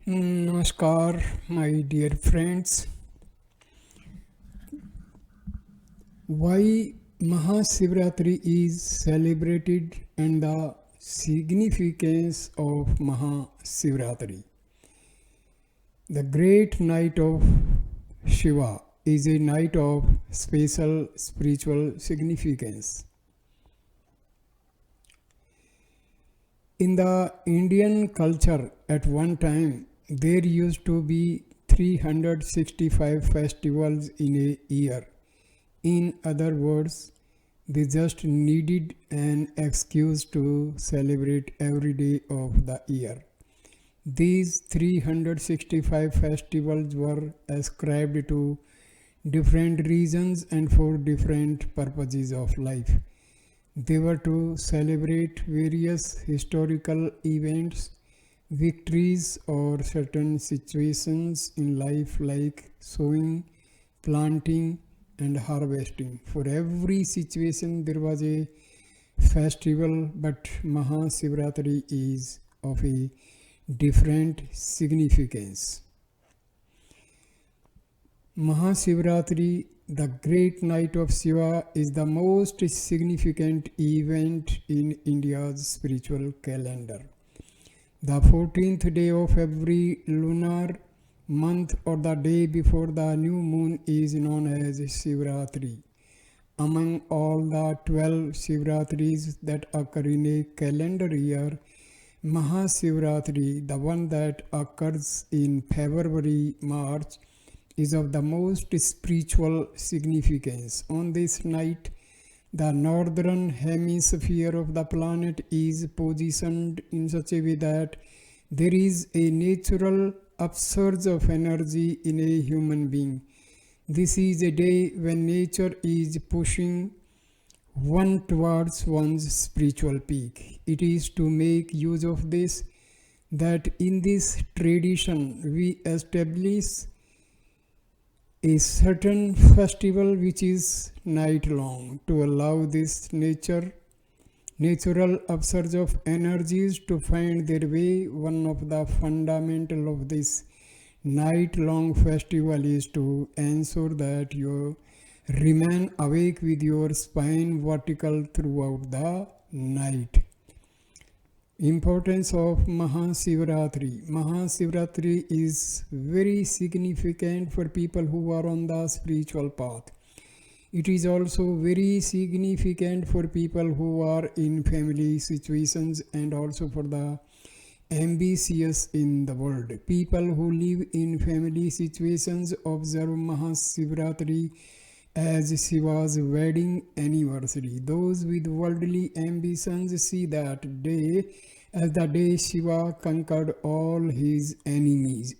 Namaskar, my dear friends. Why Mahashivaratri is celebrated and the significance of Mahashivaratri. The great night of Shiva is a night of special spiritual significance. In the Indian culture, at one time, there used to be 365 festivals in a year. In other words, they just needed an excuse to celebrate every day of the year. These 365 festivals were ascribed to different reasons and for different purposes of life. They were to celebrate various historical events, victories, or certain situations in life like sowing, planting, and harvesting. For every situation, there was a festival, but Mahashivaratri is of a different significance. Mahashivaratri, the great night of Shiva, is the most significant event in India's spiritual calendar. The 14th day of every lunar month or the day before the new moon is known as Shivaratri. Among all the 12 Shivaratris that occur in a calendar year, Mahashivaratri, the one that occurs in February March, is of the most spiritual significance. On this night, the northern hemisphere of the planet is positioned in such a way that there is a natural upsurge of energy in a human being. This is a day when nature is pushing one towards one's spiritual peak. It is to make use of this that in this tradition we establish a certain festival which is night long to allow this natural upsurge of energies to find their way. One of the fundamental of this night long festival is to ensure that you remain awake with your spine vertical throughout the night. Importance of Mahashivaratri. Mahashivaratri is very significant for people who are on the spiritual path. It is also very significant for people who are in family situations and also for the ambitious in the world. People who live in family situations observe Mahashivaratri as Shiva's wedding anniversary. Those with worldly ambitions see that day as the day Shiva conquered all his enemies.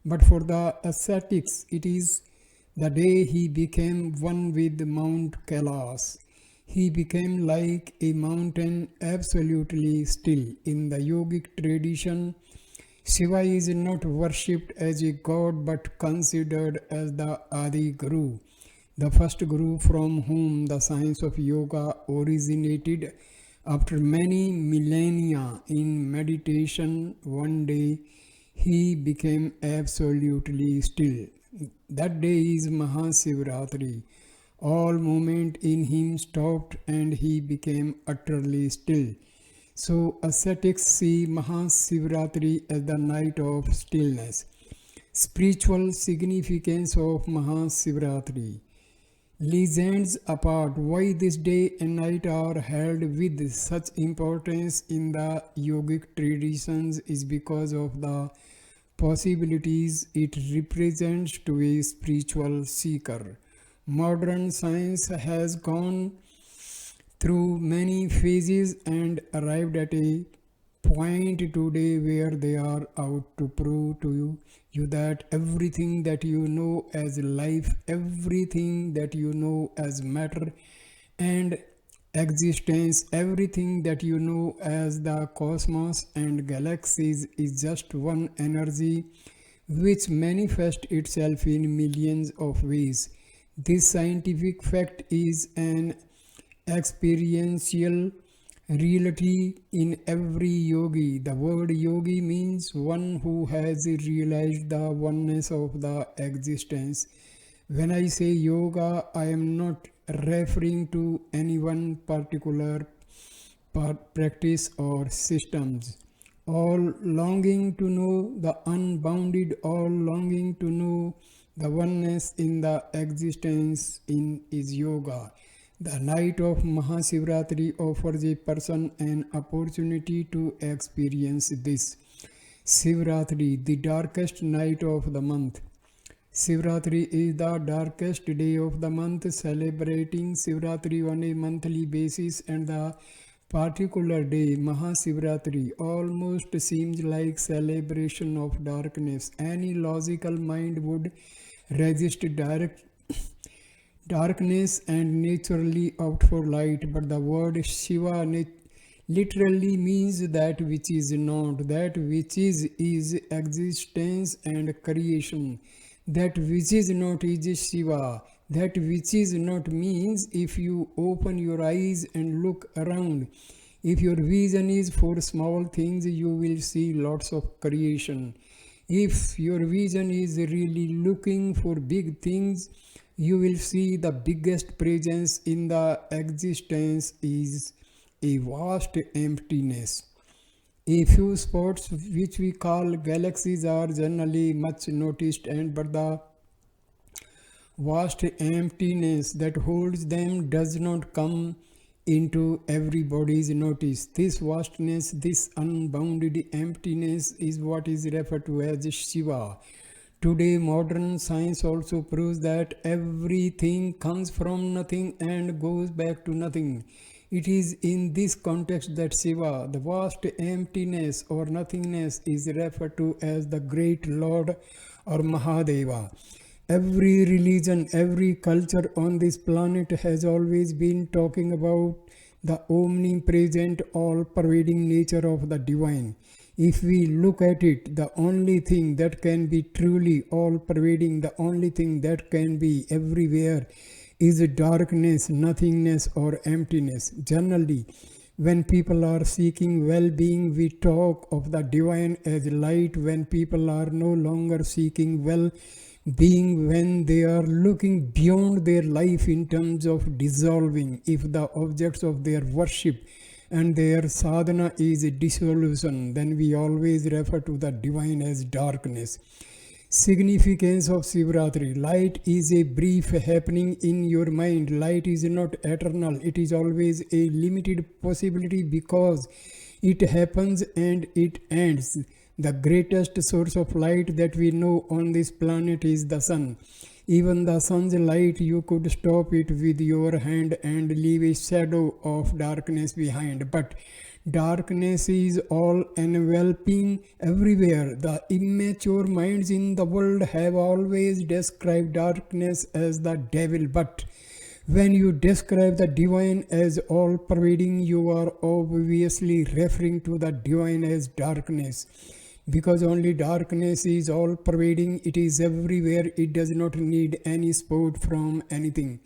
But for the ascetics, it is the day he became one with Mount Kailas. He became like a mountain, absolutely still. In the yogic tradition, Shiva is not worshipped as a god but considered as the Adi Guru, the first Guru from whom the science of yoga originated. After many millennia in meditation, one day he became absolutely still. That day is Mahashivaratri. All movement in him stopped and he became utterly still. So ascetics see Mahashivaratri as the night of stillness. Spiritual significance of Mahashivaratri. Legends apart, why this day and night are held with such importance in the yogic traditions is because of the possibilities it represents to a spiritual seeker. Modern science has gone through many phases and arrived at a point today where they are out to prove to you that everything that you know as life, everything that you know as matter and existence, everything that you know as the cosmos and galaxies is just one energy which manifests itself in millions of ways. This scientific fact is an experiential reality in every yogi. The word yogi means one who has realized the oneness of the existence. When I say yoga, I am not referring to any one particular practice or systems. All longing to know the unbounded, all longing to know the oneness in the existence in is yoga. The night of Mahashivaratri offers a person an opportunity to experience this. Shivratri, the darkest night of the month. Shivratri is the darkest day of the month. Celebrating Shivratri on a monthly basis and the particular day, Mahashivaratri, almost seems like celebration of darkness. Any logical mind would resist darkness and naturally opt for light, but the word Shiva literally means that which is not, that which is existence and creation. That which is not is Shiva. That which is not means if you open your eyes and look around, if your vision is for small things, you will see lots of creation. If your vision is really looking for big things, you will see the biggest presence in the existence is a vast emptiness. A few spots which we call galaxies are generally much noticed, but the vast emptiness that holds them does not come into everybody's notice. This vastness, this unbounded emptiness is what is referred to as Shiva. Today, modern science also proves that everything comes from nothing and goes back to nothing. It is in this context that Shiva, the vast emptiness or nothingness, is referred to as the great Lord or Mahadeva. Every religion, every culture on this planet has always been talking about the omnipresent, all-pervading nature of the divine. If we look at it, the only thing that can be truly all-pervading, the only thing that can be everywhere is darkness, nothingness or emptiness. Generally, when people are seeking well-being, we talk of the divine as light. When people are no longer seeking well-being, when they are looking beyond their life in terms of dissolving, if the objects of their worship and their sadhana is dissolution, then we always refer to the divine as darkness. Significance of Shivratri. Light is a brief happening in your mind. Light is not eternal. It is always a limited possibility because it happens and it ends. The greatest source of light that we know on this planet is the sun. Even the sun's light, you could stop it with your hand and leave a shadow of darkness behind. But darkness is all enveloping everywhere. The immature minds in the world have always described darkness as the devil. But when you describe the divine as all pervading, you are obviously referring to the divine as darkness. Because only darkness is all pervading, it is everywhere, it does not need any support from anything.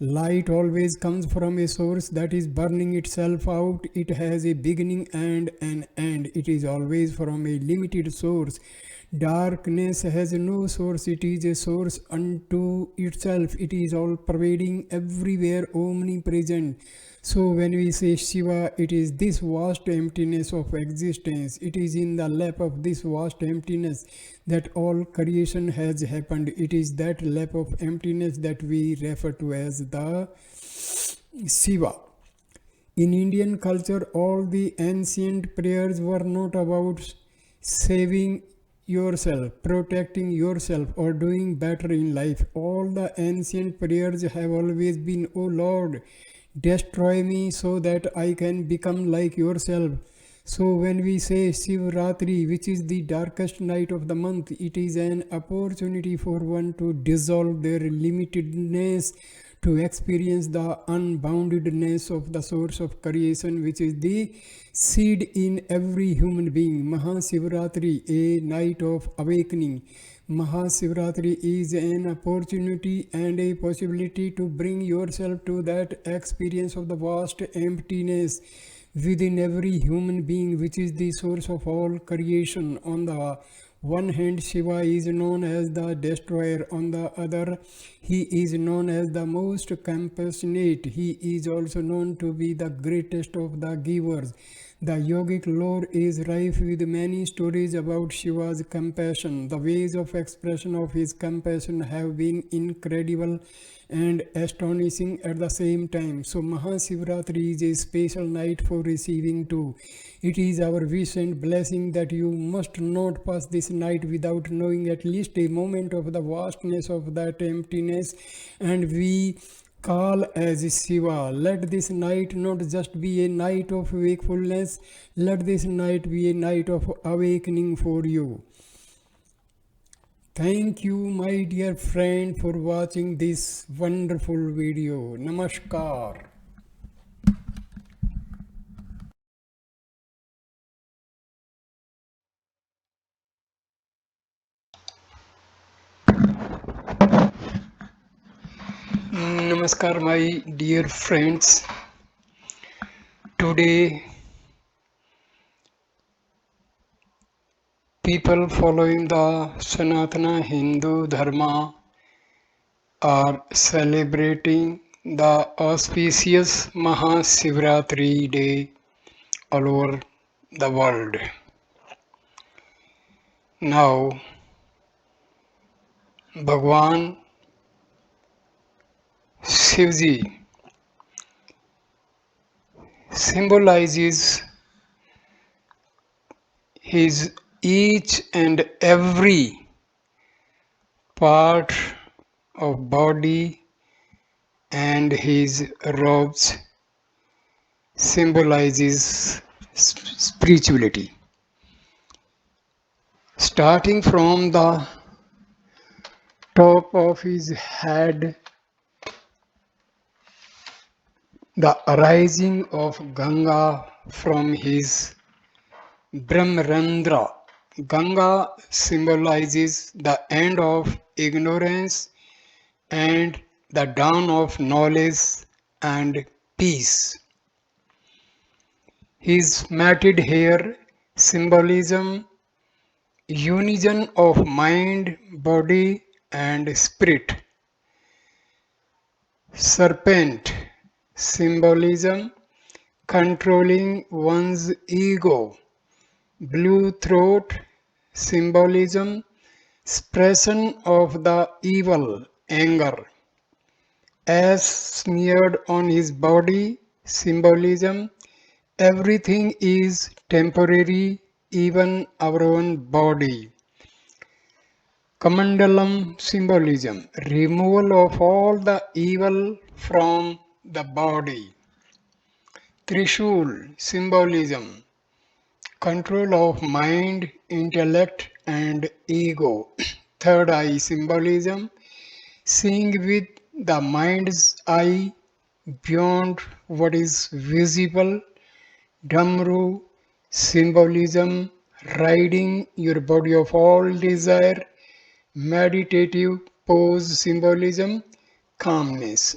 Light always comes from a source that is burning itself out. It has a beginning and an end. It is always from a limited source. Darkness has no source. It is a source unto itself. It is all pervading, everywhere, omnipresent. So when we say Shiva, it is this vast emptiness of existence. It is in the lap of this vast emptiness that all creation has happened. It is that lap of emptiness that we refer to as the Shiva. In Indian culture, all the ancient prayers were not about saving yourself, protecting yourself, or doing better in life. All the ancient prayers have always been, "O Lord, destroy me so that I can become like yourself." So when we say Shivratri, which is the darkest night of the month, it is an opportunity for one to dissolve their limitedness, to experience the unboundedness of the source of creation, which is the seed in every human being. Mahashivaratri, a night of awakening. Mahashivaratri is an opportunity and a possibility to bring yourself to that experience of the vast emptiness within every human being, which is the source of all creation. On the one hand, Shiva is known as the destroyer. On the other, he is known as the most compassionate. He is also known to be the greatest of the givers. The yogic lore is rife with many stories about Shiva's compassion. The ways of expression of his compassion have been incredible and astonishing at the same time. So Mahashivaratri is a special night for receiving too. It is our wish and blessing that you must not pass this night without knowing at least a moment of the vastness of that emptiness, and we call as Shiva. Let this night not just be a night of wakefulness, let this night be a night of awakening for you. Thank you, my dear friend, for watching this wonderful video. Namaskar. Namaskar, my dear friends. Today, people following the Sanatna Hindu Dharma are celebrating the auspicious Mahashivaratri day all over the world. Now, Bhagwan Shivji symbolizes his each and every part of body, and his robes symbolizes spirituality. Starting from the top of his head, the arising of Ganga from his Brahmarandra. Ganga symbolizes the end of ignorance and the dawn of knowledge and peace. His matted hair symbolism union of mind, body and spirit. Serpent symbolism controlling one's ego. Blue throat symbolism expression of the evil anger. As smeared on his body symbolism everything is temporary, even our own body. Kamandalam symbolism removal of all the evil from the body. Trishul symbolism control of mind, intellect and ego. Third eye symbolism seeing with the mind's eye beyond what is visible. Dhamru symbolism ridding your body of all desire. Meditative pose symbolism calmness.